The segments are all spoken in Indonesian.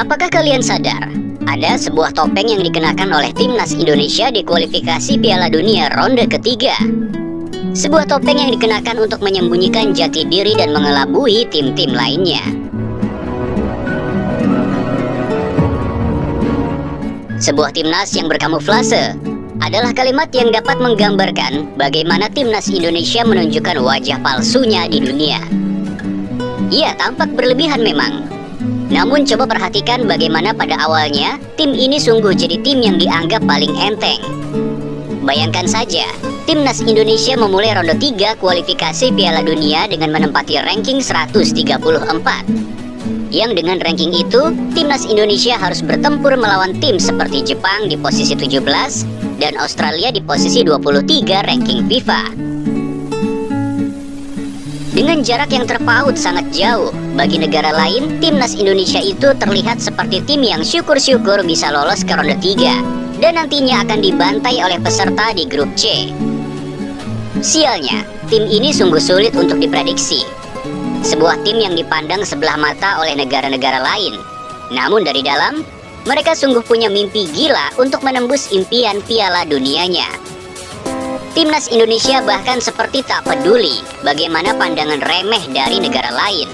Apakah kalian sadar? Ada sebuah topeng yang dikenakan oleh timnas Indonesia di kualifikasi Piala Dunia ronde ketiga. Sebuah topeng yang dikenakan untuk menyembunyikan jati diri dan mengelabui tim-tim lainnya. Sebuah timnas yang berkamuflase adalah kalimat yang dapat menggambarkan bagaimana timnas Indonesia menunjukkan wajah palsunya di dunia. Ya, tampak berlebihan memang. Namun coba perhatikan bagaimana pada awalnya tim ini sungguh jadi tim yang dianggap paling enteng. Bayangkan saja, timnas Indonesia memulai ronde 3 kualifikasi Piala Dunia dengan menempati ranking 134. Yang dengan ranking itu, timnas Indonesia harus bertempur melawan tim seperti Jepang di posisi 17 dan Australia di posisi 23 ranking FIFA. Dengan jarak yang terpaut sangat jauh, bagi negara lain, timnas Indonesia itu terlihat seperti tim yang syukur-syukur bisa lolos ke ronde 3 dan nantinya akan dibantai oleh peserta di grup C. Sialnya, tim ini sungguh sulit untuk diprediksi. Sebuah tim yang dipandang sebelah mata oleh negara-negara lain. Namun dari dalam, mereka sungguh punya mimpi gila untuk menembus impian Piala Dunianya. Timnas Indonesia bahkan seperti tak peduli bagaimana pandangan remeh dari negara lain.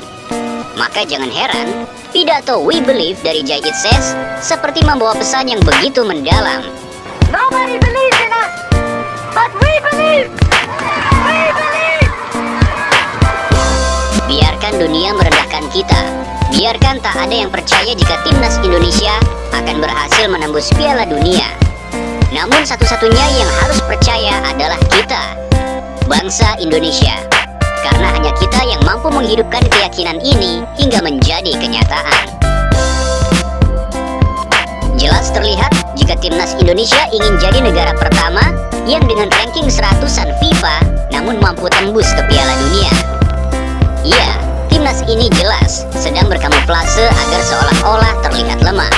Maka jangan heran, pidato We Believe dari Jay Itzes seperti membawa pesan yang begitu mendalam. Nobody believes in us, but we believe! We believe! Biarkan dunia merendahkan kita. Biarkan tak ada yang percaya jika timnas Indonesia akan berhasil menembus Piala Dunia. Namun satu-satunya yang harus percaya adalah kita, bangsa Indonesia. Karena hanya kita yang mampu menghidupkan keyakinan ini hingga menjadi kenyataan. Jelas terlihat jika timnas Indonesia ingin jadi negara pertama yang dengan ranking 100-an FIFA namun mampu tembus ke Piala Dunia. Ya, timnas ini jelas sedang berkamuflase agar seolah-olah terlihat lemah.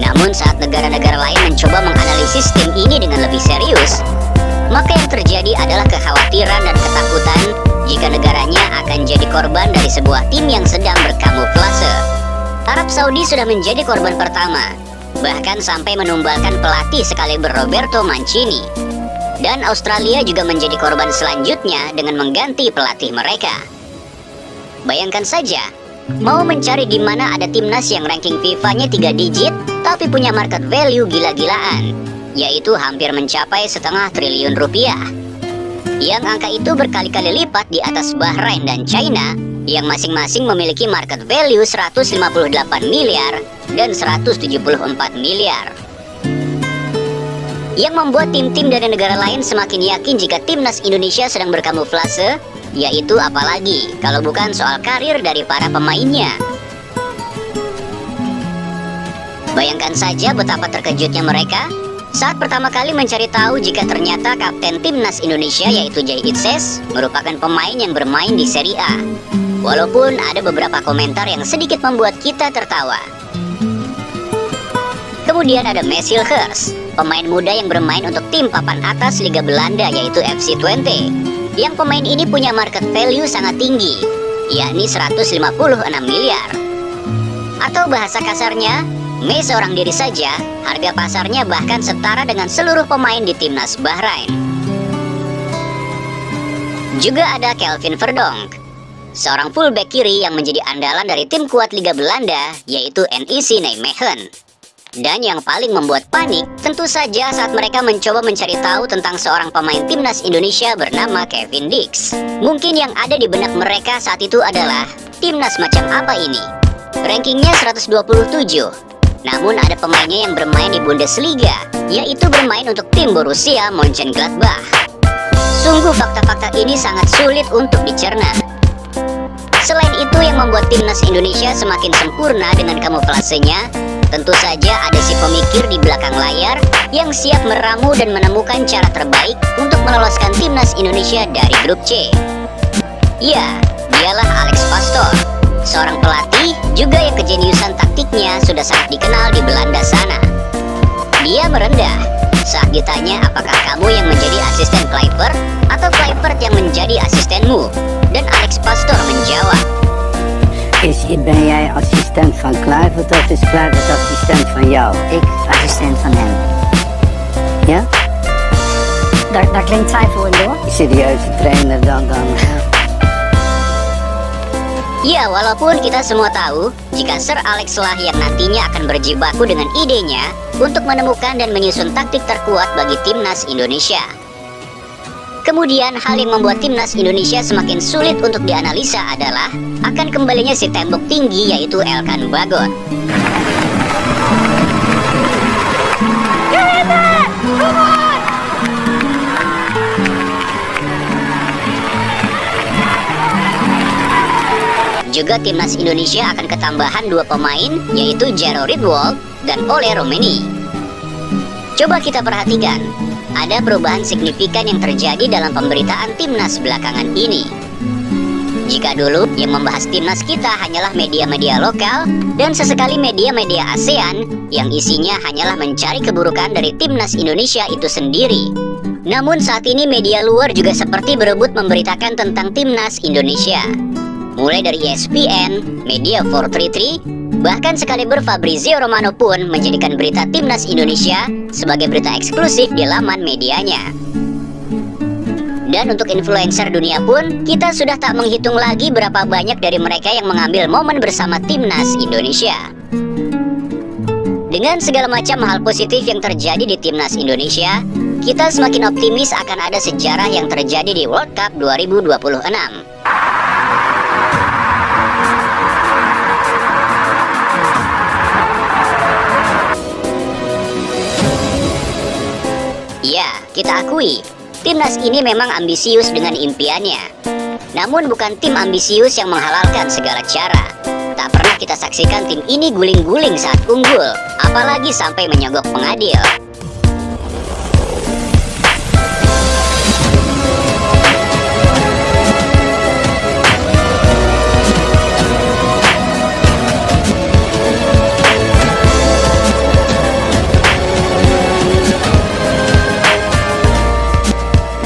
Namun saat negara-negara lain mencoba menganalisis tim ini dengan lebih serius, maka yang terjadi adalah kekhawatiran dan ketakutan jika negaranya akan jadi korban dari sebuah tim yang sedang berkamuflase. Arab Saudi sudah menjadi korban pertama, bahkan sampai menumbalkan pelatih sekaliber Roberto Mancini. Dan Australia juga menjadi korban selanjutnya dengan mengganti pelatih mereka. Bayangkan saja, mau mencari di mana ada timnas yang ranking FIFA-nya 3 digit tapi punya market value gila-gilaan, yaitu hampir mencapai setengah triliun rupiah. Yang angka itu berkali-kali lipat di atas Bahrain dan China yang masing-masing memiliki market value 158 miliar dan 174 miliar. Yang membuat tim-tim dari negara lain semakin yakin jika timnas Indonesia sedang berkamuflase, yaitu apalagi kalau bukan soal karir dari para pemainnya. Bayangkan saja betapa terkejutnya mereka saat pertama kali mencari tahu jika ternyata kapten timnas Indonesia yaitu Jay Itzes merupakan pemain yang bermain di Serie A. Walaupun ada beberapa komentar yang sedikit membuat kita tertawa. Kemudian ada Marcel Hers, pemain muda yang bermain untuk tim papan atas Liga Belanda yaitu FC Twente. Yang pemain ini punya market value sangat tinggi, yakni 156 miliar. Atau bahasa kasarnya, Mei seorang diri saja, harga pasarnya bahkan setara dengan seluruh pemain di timnas Bahrain. Juga ada Kelvin Verdonk, seorang fullback kiri yang menjadi andalan dari tim kuat Liga Belanda, yaitu NEC Nijmegen. Dan yang paling membuat panik, tentu saja saat mereka mencoba mencari tahu tentang seorang pemain timnas Indonesia bernama Kevin Dix. Mungkin yang ada di benak mereka saat itu adalah, timnas macam apa ini? Rankingnya 127. Namun ada pemainnya yang bermain di Bundesliga, yaitu bermain untuk tim Borussia Mönchengladbach. Sungguh fakta-fakta ini sangat sulit untuk dicerna. Selain itu yang membuat timnas Indonesia semakin sempurna dengan kamuflasenya, tentu saja ada si pemikir di belakang layar yang siap meramu dan menemukan cara terbaik untuk meloloskan timnas Indonesia dari grup C. Ya, dialah Alex Pastoor, seorang pelatih juga yang kejeniusan taktiknya sudah sangat dikenal di Belanda sana. Dia merendah saat ditanya apakah kamu yang menjadi asisten Kluivert atau Kluivert yang menjadi asistenmu, dan Alex Pastoor menjawab, ben jij assistent assistent van Kluivert of is Kluivert assistent van jou? Ik assistent van hem. Ja? Daar klinkt twijfel in door. Serieuze trainer dan. Ya, walaupun kita semua tahu jika Sir Alex lah yang nantinya akan berjibaku dengan idenya untuk menemukan dan menyusun taktik terkuat bagi timnas Indonesia. Kemudian hal yang membuat timnas Indonesia semakin sulit untuk dianalisa adalah akan kembalinya si tembok tinggi yaitu Elkan Bagot. Juga timnas Indonesia akan ketambahan 2 pemain yaitu Jero Ridwold dan Ole Romeni. Coba kita perhatikan, ada perubahan signifikan yang terjadi dalam pemberitaan timnas belakangan ini. Jika dulu yang membahas timnas kita hanyalah media-media lokal dan sesekali media-media ASEAN yang isinya hanyalah mencari keburukan dari timnas Indonesia itu sendiri. Namun saat ini media luar juga seperti berebut memberitakan tentang timnas Indonesia. Mulai dari ESPN, Media 433, bahkan sekaliber Fabrizio Romano pun menjadikan berita timnas Indonesia sebagai berita eksklusif di laman medianya. Dan untuk influencer dunia pun, kita sudah tak menghitung lagi berapa banyak dari mereka yang mengambil momen bersama timnas Indonesia. Dengan segala macam hal positif yang terjadi di timnas Indonesia, kita semakin optimis akan ada sejarah yang terjadi di World Cup 2026. Ya, kita akui, timnas ini memang ambisius dengan impiannya. Namun bukan tim ambisius yang menghalalkan segala cara. Tak pernah kita saksikan tim ini guling-guling saat unggul, apalagi sampai menyogok pengadil.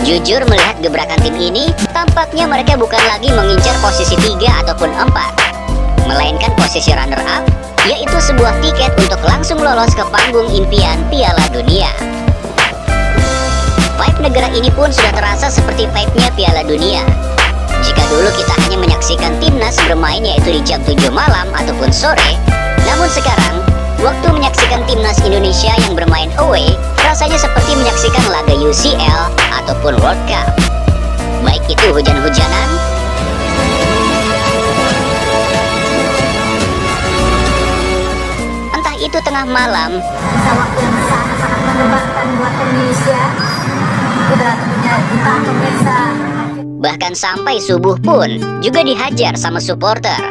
Jujur melihat gebrakan tim ini, tampaknya mereka bukan lagi mengincar posisi 3 ataupun 4, melainkan posisi runner-up, yaitu sebuah tiket untuk langsung lolos ke panggung impian Piala Dunia. Vibe negara ini pun sudah terasa seperti vibe-nya Piala Dunia. Jika dulu kita hanya menyaksikan timnas bermain yaitu di jam 7 malam ataupun sore, namun sekarang, waktu menyaksikan timnas Indonesia yang bermain away rasanya seperti menyaksikan laga UCL ataupun World Cup. Baik itu hujan-hujanan, entah itu tengah malam, Kita waktu yang sangat-sangat mendebarkan buat Indonesia. Kita tentunya kita pemirsa. bahkan sampai subuh pun juga dihajar sama supporter.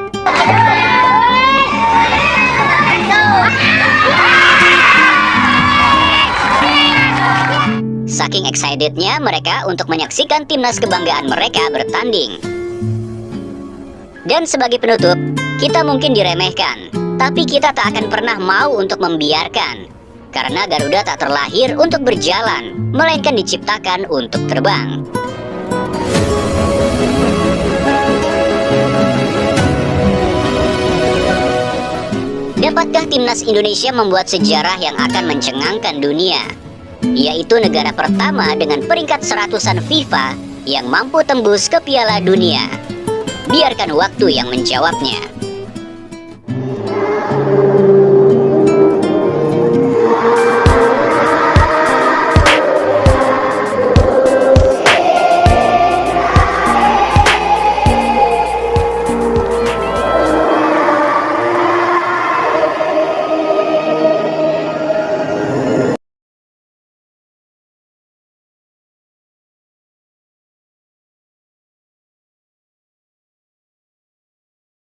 Saking excitednya mereka untuk menyaksikan timnas kebanggaan mereka bertanding. Dan sebagai penutup, kita mungkin diremehkan, tapi kita tak akan pernah mau untuk membiarkan. Karena Garuda tak terlahir untuk berjalan, melainkan diciptakan untuk terbang. Dapatkah timnas Indonesia membuat sejarah yang akan mencengangkan dunia? Yaitu negara pertama dengan peringkat 100-an FIFA yang mampu tembus ke Piala Dunia. Biarkan waktu yang menjawabnya.